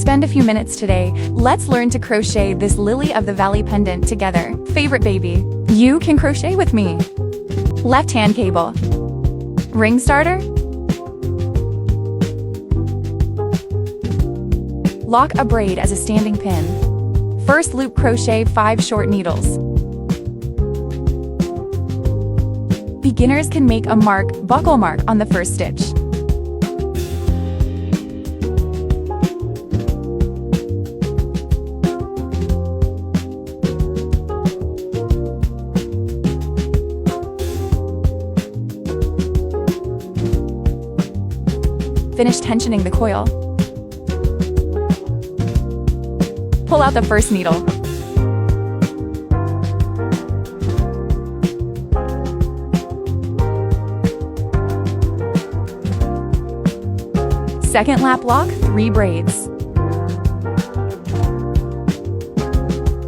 Spend a few minutes today. Let's learn to crochet this lily of the valley pendant together. Favorite baby, you can crochet with me. Left hand cable. Ring starter. Lock a braid as a standing pin. First loop crochet 5 short needles. Beginners can make a buckle mark on the first stitch. Finish tensioning the coil. Pull out the first needle. Second lap lock 3 braids.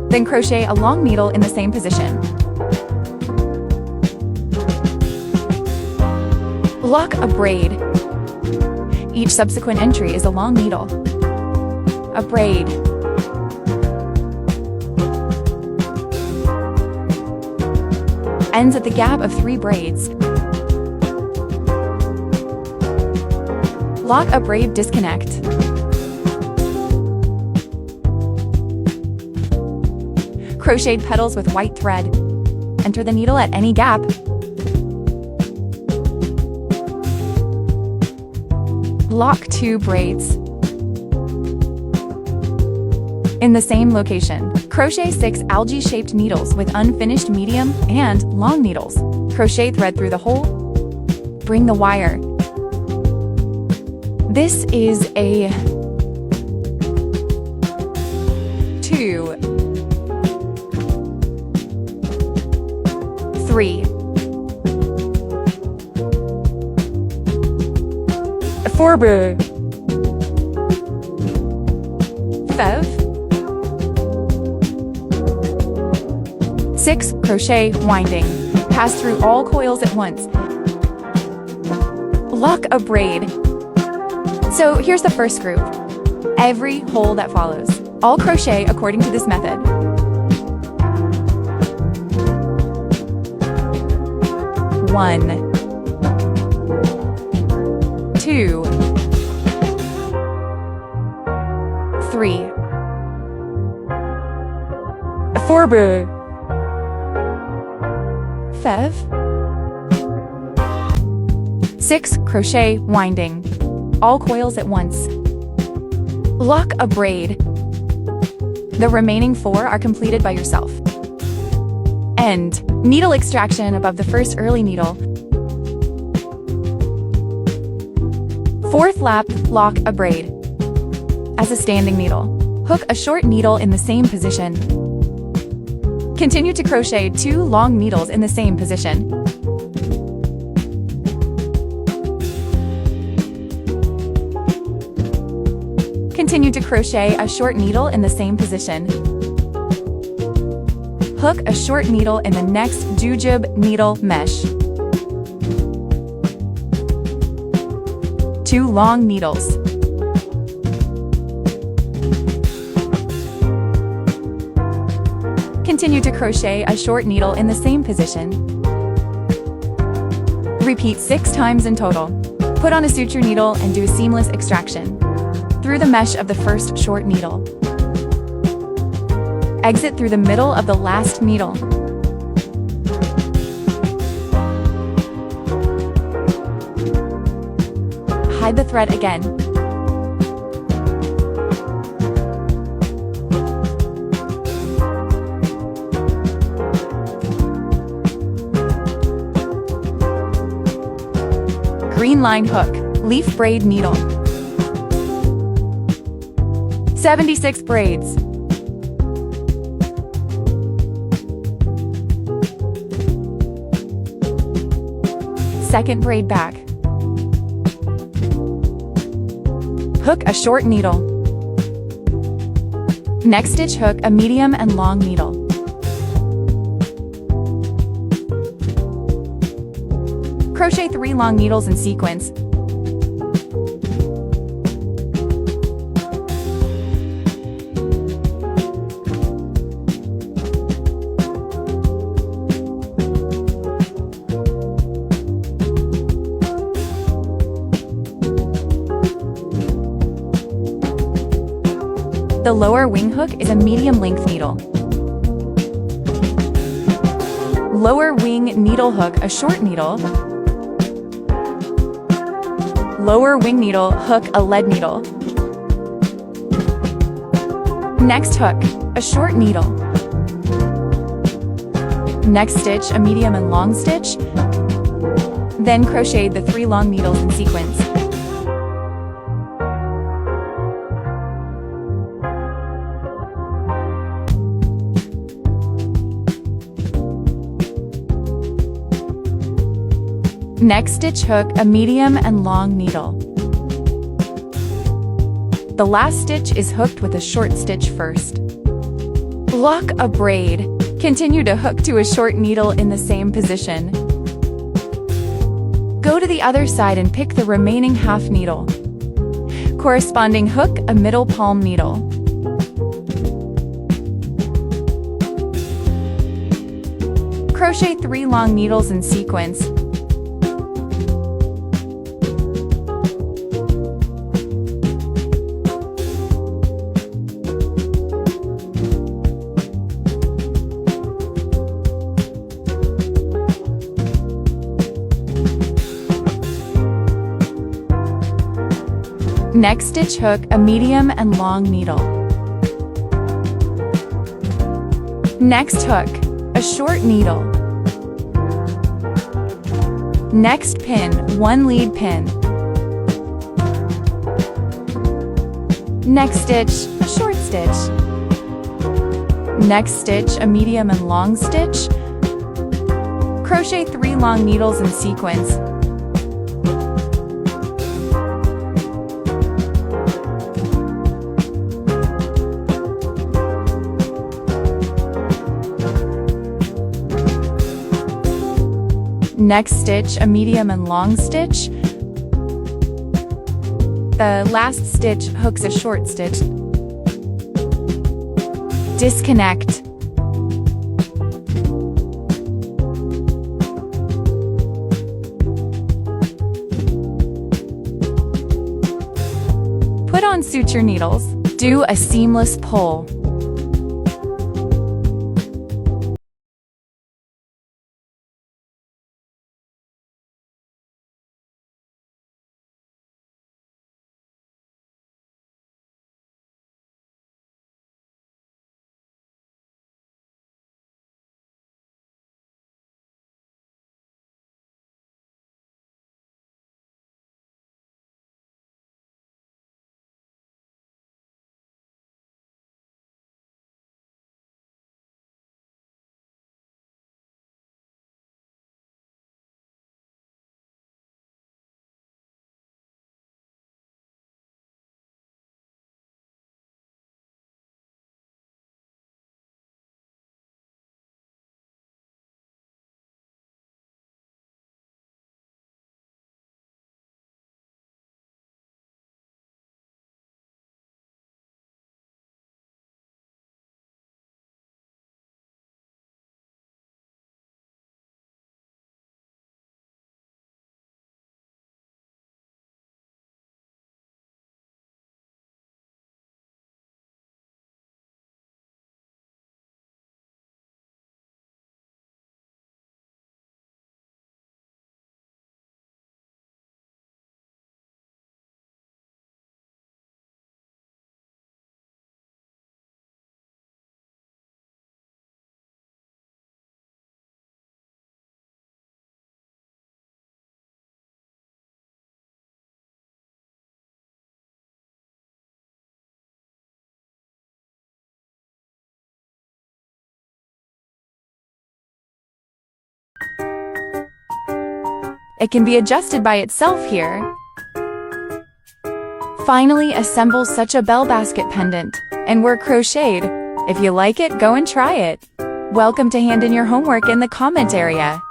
Then crochet a long needle in the same position. Lock a braid. Each subsequent entry is a long needle. A braid. Ends at the gap of 3 braids. Lock a braid, disconnect. Crocheted petals with white thread. Enter the needle at any gap. Lock 2 braids. In the same location, crochet 6 algae-shaped needles with unfinished medium and long needles. Crochet thread through the hole. Bring the wire. This is a 2, 3, 4, 5, 6 crochet winding. Pass through all coils at once. Lock a braid. So here's the first group. Every hole that follows. All crochet according to this method. One, 2, 3, 4, 5, 6 crochet winding. All coils at once. Lock a braid. The remaining 4 are completed by yourself. End. Needle extraction above the first early needle. Fourth lap, lock a braid. As a standing needle. Hook a short needle in the same position. Continue to crochet 2 long needles in the same position. Continue to crochet a short needle in the same position. Hook a short needle in the next jujube needle mesh. 2 long needles. Continue to crochet a short needle in the same position. Repeat 6 times in total. Put on a suture needle and do a seamless extraction through the mesh of the first short needle. Exit through the middle of the last needle. Hide the thread again. Green line hook, leaf braid needle. 76 braids. Second braid back. Hook a short needle. Next stitch, hook a medium and long needle. Crochet 3 long needles in sequence. The lower wing hook is a medium length needle. Lower wing needle hook, a short needle. Lower wing needle hook, a lead needle. Next hook, a short needle. Next stitch, a medium and long stitch. Then crochet the 3 long needles in sequence. Next stitch, hook a medium and long needle. The last stitch is hooked with a short stitch first. Lock a braid. Continue to hook to a short needle in the same position. Go to the other side and pick the remaining half needle. Corresponding hook a middle palm needle. Crochet 3 long needles in sequence. Next stitch, hook a medium and long needle. Next hook a short needle. Next pin 1 lead pin. Next stitch, a short stitch. Next stitch, a medium and long stitch. Crochet 3 long needles in sequence. Next stitch, a medium and long stitch. The last stitch hooks a short stitch. Disconnect. Put on suture needles. Do a seamless pull. It can be adjusted by itself here. Finally, assemble such a bell basket pendant, and we're crocheted. If you like it, go and try it. Welcome to hand in your homework in the comment area.